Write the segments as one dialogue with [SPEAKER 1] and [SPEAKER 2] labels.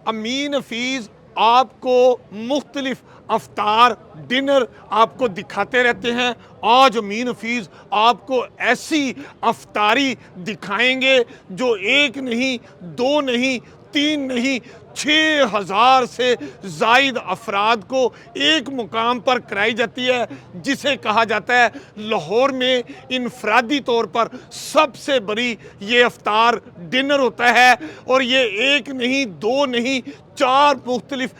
[SPEAKER 1] امین حفیظ آپ کو مختلف افطار ڈنر آپ کو دکھاتے رہتے ہیں۔ آج امین حفیظ آپ کو ایسی افطاری دکھائیں گے جو ایک نہیں، دو نہیں، تین نہیں، 6000 سے زائد افراد کو ایک مقام پر کرائی جاتی ہے، جسے کہا جاتا ہے لاہور میں انفرادی طور پر سب سے بڑی یہ افطار ڈنر ہوتا ہے۔ اور یہ ایک نہیں، دو نہیں، 4 مختلف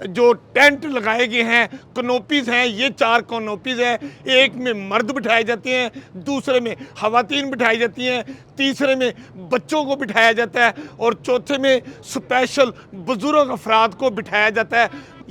[SPEAKER 1] جو ٹینٹ لگائے گئے ہیں، کنوپیز ہیں، یہ 4 کنوپیز ہیں۔ ایک میں مرد بٹھائے جاتے ہیں، دوسرے میں خواتین بٹھائی جاتی ہیں، تیسرے میں بچوں کو بٹھایا جاتا ہے، اور چوتھے میں سپیشل بزرگ افراد کو بٹھایا جاتا ہے۔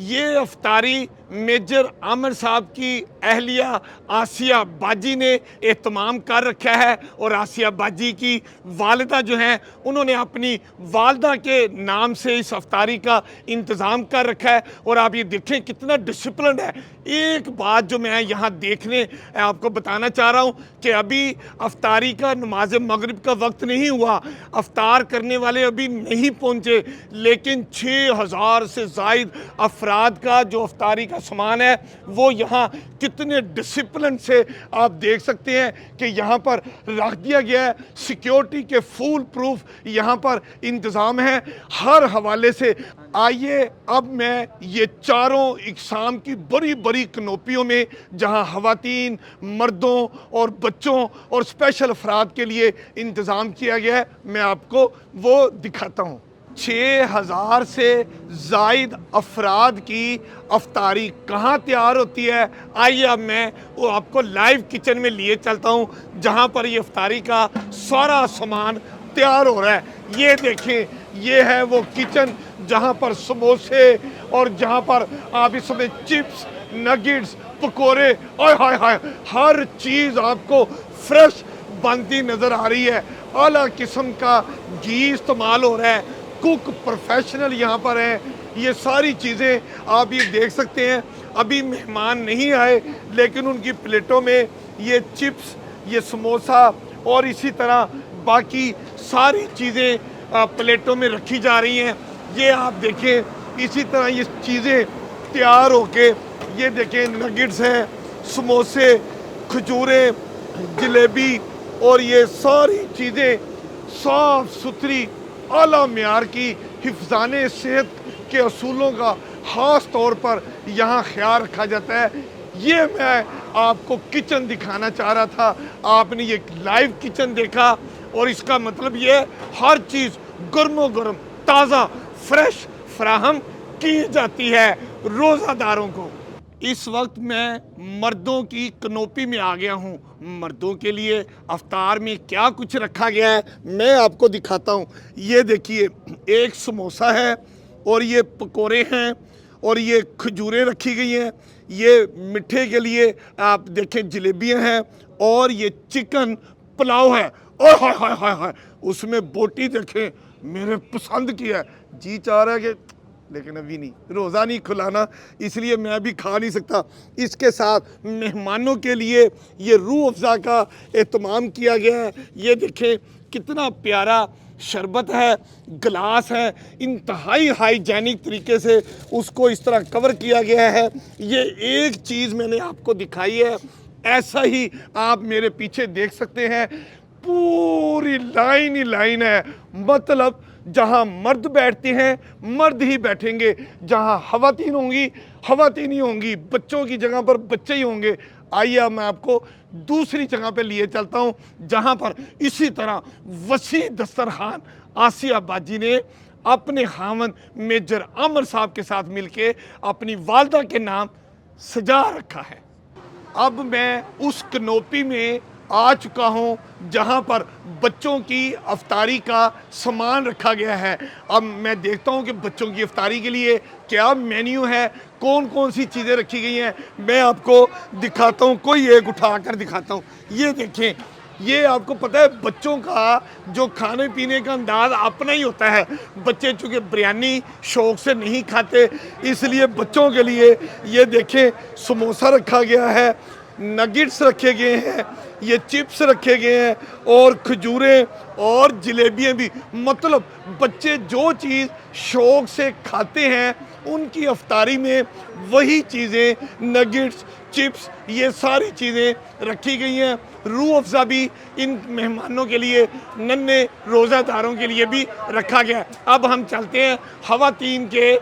[SPEAKER 1] یہ افطاری میجر عامر صاحب کی اہلیہ آسیہ باجی نے اہتمام کر رکھا ہے، اور آسیہ باجی کی والدہ جو ہیں انہوں نے اپنی والدہ کے نام سے اس افطاری کا انتظام کر رکھا ہے۔ اور آپ یہ دیکھیں کتنا ڈسپلن ہے۔ ایک بات جو میں یہاں دیکھنے آپ کو بتانا چاہ رہا ہوں کہ ابھی افطاری کا نماز مغرب کا وقت نہیں ہوا، افطار کرنے والے ابھی نہیں پہنچے، لیکن 6000 سے زائد افراد کا جو افطاری کا سامان ہے وہ یہاں کتنے ڈسپلن سے آپ دیکھ سکتے ہیں کہ یہاں پر رکھ دیا گیا ہے۔ سیکیورٹی کے فول پروف یہاں پر انتظام ہے ہر حوالے سے۔ آئیے اب میں یہ چاروں اقسام کی بڑی بڑی کنوپیوں میں جہاں خواتین، مردوں اور بچوں اور اسپیشل افراد کے لیے انتظام کیا گیا ہے، میں آپ کو وہ دکھاتا ہوں۔ 6000 سے زائد افراد کی افطاری کہاں تیار ہوتی ہے؟ آئیے اب میں وہ آپ کو لائیو کچن میں لیے چلتا ہوں، جہاں پر یہ افطاری کا سارا سامان تیار ہو رہا ہے۔ یہ دیکھیں، یہ ہے وہ کچن جہاں پر سموسے اور جہاں پر آپ اس میں چپس، نگٹس، پکوڑے، ہر چیز آپ کو فریش بنتی نظر آ رہی ہے۔ اعلیٰ قسم کا گھی استعمال ہو رہا ہے، کوک پروفیشنل یہاں پر ہیں۔ یہ ساری چیزیں آپ یہ دیکھ سکتے ہیں۔ ابھی مہمان نہیں آئے، لیکن ان کی پلیٹوں میں یہ چپس، یہ سموسا اور اسی طرح باقی ساری چیزیں پلیٹوں میں رکھی جا رہی ہیں۔ یہ آپ دیکھیں، اسی طرح یہ چیزیں تیار ہو کے، یہ دیکھیں نگٹس ہیں، سموسے، کھجوریں، جلیبی، اور یہ ساری چیزیں صاف ستھری اعلیٰ معیار کی حفظان صحت کے اصولوں کا خاص طور پر یہاں خیال رکھا جاتا ہے۔ یہ میں آپ کو کچن دکھانا چاہ رہا تھا، آپ نے یہ لائیو کچن دیکھا، اور اس کا مطلب یہ ہر چیز گرم و گرم، تازہ، فریش فراہم کی جاتی ہے روزہ داروں کو۔ اس وقت میں مردوں کی کنوپی میں آ گیا ہوں۔ مردوں کے لیے افطار میں کیا کچھ رکھا گیا ہے میں آپ کو دکھاتا ہوں۔ یہ دیکھیے، ایک سموسا ہے، اور یہ پکوڑے ہیں، اور یہ کھجوریں رکھی گئی ہیں۔ یہ مٹھے کے لیے آپ دیکھیں جلیبیاں ہیں، اور یہ چکن پلاؤ ہے۔ اس میں بوٹی دیکھیں، میرے پسند کی ہے، جی چاہ رہا ہے کہ، لیکن ابھی نہیں، روزہ نہیں کھلانا، اس لیے میں ابھی کھا نہیں سکتا۔ اس کے ساتھ مہمانوں کے لیے یہ روح افزا کا اہتمام کیا گیا ہے۔ یہ دیکھیں کتنا پیارا شربت ہے، گلاس ہے، انتہائی ہائیجینک طریقے سے اس کو اس طرح کور کیا گیا ہے۔ یہ ایک چیز میں نے آپ کو دکھائی ہے، ایسا ہی آپ میرے پیچھے دیکھ سکتے ہیں، پوری لائن ہی لائن ہے۔ مطلب جہاں مرد بیٹھتے ہیں مرد ہی بیٹھیں گے، جہاں خواتین ہوں گی خواتین ہی ہوں گی، بچوں کی جگہ پر بچے ہی ہوں گے۔ آئیے میں آپ کو دوسری جگہ پہ لیے چلتا ہوں، جہاں پر اسی طرح وسیع دسترخوان آسیہ باجی نے اپنے خاوند میجر عامر صاحب کے ساتھ مل کے اپنی والدہ کے نام سجا رکھا ہے۔ اب میں اس کنوپی میں آ چکا ہوں جہاں پر بچوں کی افطاری کا سامان رکھا گیا ہے۔ اب میں دیکھتا ہوں کہ بچوں کی افطاری کے لیے کیا مینیو ہے، کون کون سی چیزیں رکھی گئی ہیں، میں آپ کو دکھاتا ہوں، کوئی ایک اٹھا کر دکھاتا ہوں۔ یہ دیکھیں، یہ آپ کو پتہ ہے بچوں کا جو کھانے پینے کا انداز اپنا ہی ہوتا ہے۔ بچے چونکہ بریانی شوق سے نہیں کھاتے، اس لیے بچوں کے لیے یہ دیکھیں سموسا رکھا گیا ہے، نگٹس رکھے گئے ہیں, یہ چپس رکھے گئے ہیں, اور کھجوریں اور جلیبیاں بھی. مطلب بچے جو چیز شوق سے کھاتے ہیں ان کی افطاری میں وہی چیزیں, نگٹس, چپس, یہ ساری چیزیں رکھی گئی ہیں. روح افزا بھی ان مہمانوں کے لیے, ننھے روزہ داروں کے لیے بھی رکھا گیا ہے. اب ہم چلتے ہیں خواتین کے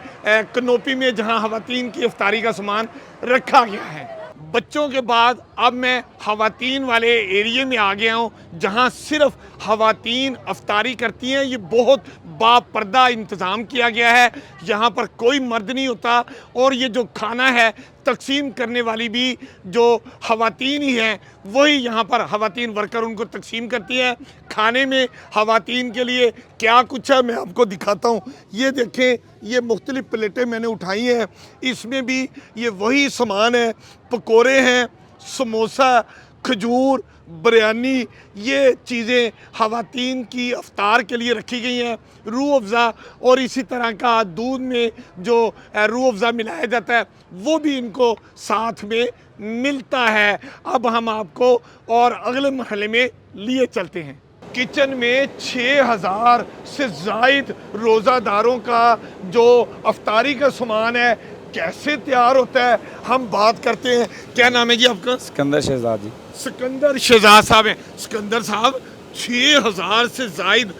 [SPEAKER 1] کنوپی میں جہاں خواتین کی افطاری کا سامان رکھا گیا ہے. بچوں کے بعد اب میں خواتین والے ایریے میں آ گیا ہوں جہاں صرف خواتین افطاری کرتی ہیں. یہ بہت باپردہ انتظام کیا گیا ہے, یہاں پر کوئی مرد نہیں ہوتا, اور یہ جو کھانا ہے تقسیم کرنے والی بھی جو خواتین ہی ہیں وہی یہاں پر خواتین ورکر ان کو تقسیم کرتی ہیں. کھانے میں خواتین کے لیے کیا کچھ ہے میں آپ کو دکھاتا ہوں. یہ دیکھیں, یہ مختلف پلیٹیں میں نے اٹھائی ہیں, اس میں بھی یہ وہی سامان ہے. پکوڑے ہیں, سموسہ, کھجور, بریانی, یہ چیزیں خواتین کی افطار کے لیے رکھی گئی ہیں. روح افزا اور اسی طرح کا دودھ میں جو روح افزا ملایا جاتا ہے وہ بھی ان کو ساتھ میں ملتا ہے. اب ہم آپ کو اور اگلے مرحلے میں لیے چلتے ہیں. کچن میں 6000 سے زائد روزہ داروں کا جو افطاری کا سامان ہے کیسے تیار ہوتا ہے ہم بات کرتے ہیں. کیا نام ہے جی آپ کا؟
[SPEAKER 2] سکندر شہزاد جی.
[SPEAKER 1] سکندر شہزاد صاحب ہیں. سکندر صاحب, 6000 سے زائد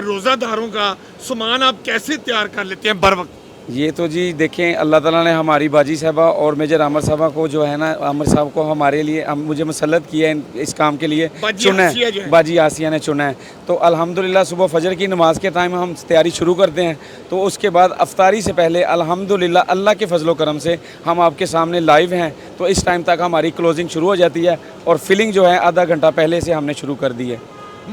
[SPEAKER 1] روزہ داروں کا سامان آپ کیسے تیار کر لیتے ہیں بر وقت؟
[SPEAKER 2] یہ تو جی دیکھیں اللہ تعالیٰ نے ہماری باجی صاحبہ اور میجر عامر صاحبہ کو جو ہے نا, عامر صاحب کو ہمارے لیے مجھے مسلط کیا ہے اس کام کے لیے, چنا ہے باجی آسیہ نے چنا ہے. تو الحمدللہ صبح فجر کی نماز کے ٹائم ہم تیاری شروع کرتے ہیں, تو اس کے بعد افطاری سے پہلے الحمدللہ اللہ کے فضل و کرم سے ہم آپ کے سامنے لائیو ہیں. تو اس ٹائم تک ہماری کلوزنگ شروع ہو جاتی ہے اور فلنگ جو ہے آدھا گھنٹہ پہلے سے ہم نے شروع کر دی ہے.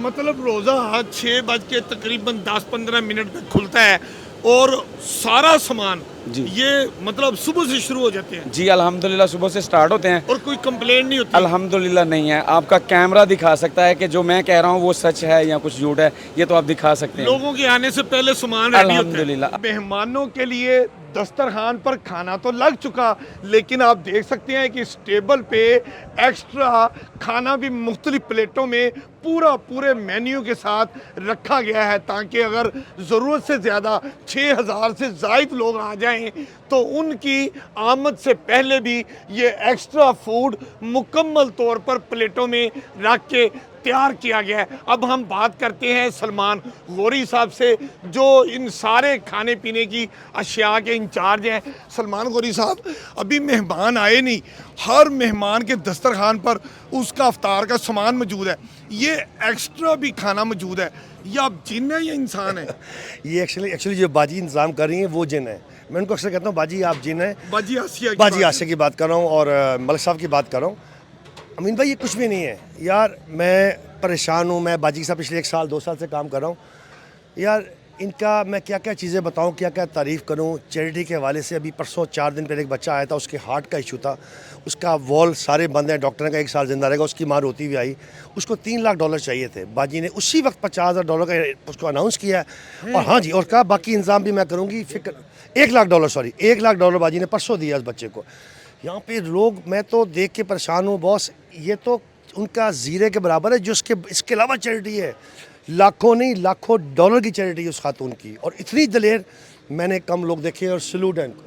[SPEAKER 1] مطلب روزہ 6 بج کے تقریباً 10-15 منٹ پہ کھلتا ہے اور سارا سامان
[SPEAKER 2] جی
[SPEAKER 1] یہ مطلب صبح سے شروع ہو جاتے ہیں؟
[SPEAKER 2] جی الحمدللہ صبح سے سٹارٹ ہوتے ہیں.
[SPEAKER 1] اور کوئی کمپلین نہیں ہوتی؟
[SPEAKER 2] الحمدللہ نہیں ہے. آپ کا کیمرہ دکھا سکتا ہے کہ جو میں کہہ رہا ہوں وہ سچ ہے یا کچھ جھوٹ ہے, یہ تو آپ دکھا سکتے ہیں.
[SPEAKER 1] لوگوں کے آنے سے پہلے سامان ریڈی ہوتا ہے.
[SPEAKER 2] الحمدللہ.
[SPEAKER 1] مہمانوں کے لیے دسترخوان پر کھانا تو لگ چکا, لیکن آپ دیکھ سکتے ہیں کہ اس ٹیبل پہ ایکسٹرا کھانا بھی مختلف پلیٹوں میں پورے مینیو کے ساتھ رکھا گیا ہے, تاکہ اگر ضرورت سے زیادہ 6000 سے زائد لوگ آ جائیں تو ان کی آمد سے پہلے بھی یہ ایکسٹرا فوڈ مکمل طور پر پلیٹوں میں رکھ کے تیار کیا گیا ہے. اب ہم بات کرتے ہیں سلمان غوری صاحب سے جو ان سارے کھانے پینے کی اشیاء کے انچارج ہیں. سلمان غوری صاحب, ابھی مہمان آئے نہیں, ہر مہمان کے دسترخوان پر اس کا افطار کا سامان موجود ہے, یہ ایکسٹرا بھی کھانا موجود ہے. یہ آپ جن ہے یا انسان ہے؟
[SPEAKER 3] یہ ایکچولی جو باجی انتظام کر رہی ہیں وہ جن ہے. میں ان کو اکثر کہتا ہوں باجی آپ جن ہیں.
[SPEAKER 1] باجی
[SPEAKER 3] آسیہ کی بات کر رہا ہوں اور ملک صاحب کی بات کر رہا ہوں. امین بھائی یہ کچھ بھی نہیں ہے یار, میں پریشان ہوں. میں باجی کے ساتھ پچھلے 1 سال 2 سال سے کام کر رہا ہوں یار. ان کا میں کیا کیا چیزیں بتاؤں, کیا کیا تعریف کروں. چیریٹی کے حوالے سے ابھی پرسوں 4 دن پہلے ایک بچہ آیا تھا, اس کے ہارٹ کا ایشو تھا, اس کا وال سارے بند ہیں, ڈاکٹر نے کہا 1 سال زندہ رہے گا. اس کی ماں روتی ہوئی آئی, اس کو $3 لاکھ چاہیے تھے. باجی نے اسی وقت $50,000 کا اس کو اناؤنس کیا ہے, اور ہاں جی, اور کہا باقی انتظام بھی میں کروں گی. $1 لاکھ باجی نے پرسوں دیا اس بچے کو. یہاں پہ لوگ, میں تو دیکھ کے پریشان ہوں باس. یہ تو ان کا زیرے کے برابر ہے جو اس کے علاوہ چیریٹی ہے. لاکھوں نہیں لاکھوں ڈالر کی چیریٹی ہے اس خاتون کی, اور اتنی دلیر میں نے کم لوگ دیکھے. اور سلوٹ ہے ان کو,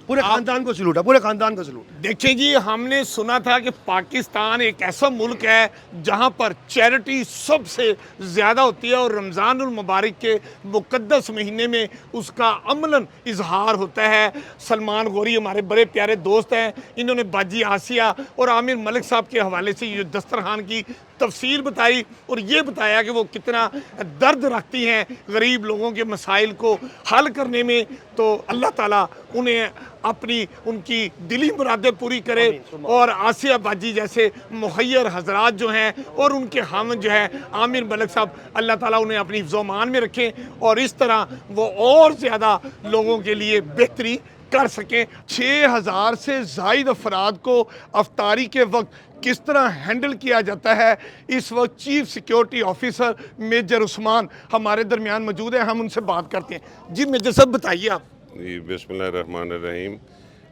[SPEAKER 3] پورے خاندان کو سلوٹ ہے, پورے خاندان کو سلوٹ.
[SPEAKER 1] دیکھیں جی, ہم نے سنا تھا کہ پاکستان ایک ایسا ملک ہے جہاں پر چیریٹی سب سے زیادہ ہوتی ہے, اور رمضان المبارک کے مقدس مہینے میں اس کا عملاً اظہار ہوتا ہے. سلمان غوری ہمارے بڑے پیارے دوست ہیں, انہوں نے باجی آسیہ اور عامر ملک صاحب کے حوالے سے یہ دسترخوان کی تفصیل بتائی, اور یہ بتایا کہ وہ کتنا درد رکھتی ہیں غریب لوگوں کے مسائل کو حل کرنے میں. تو اللہ تعالیٰ انہیں اپنی ان کی دلی مرادیں پوری کرے, اور آسیہ باجی جیسے مخیر حضرات جو ہیں اور ان کے خاوند جو ہے عامر ملک صاحب, اللہ تعالیٰ انہیں اپنی حفظ و امان میں رکھیں, اور اس طرح وہ اور زیادہ لوگوں کے لیے بہتری کر سکیں. 6000 سے زائد افراد کو افطاری کے وقت کس طرح ہینڈل کیا جاتا ہے, اس وقت چیف سیکیورٹی آفیسر میجر عثمان ہمارے درمیان موجود ہیں. ہم ان سے بات کرتے ہیں. جی میجر صاحب بتائیے آپ.
[SPEAKER 4] جی بسم اللہ الرحمن الرحیم.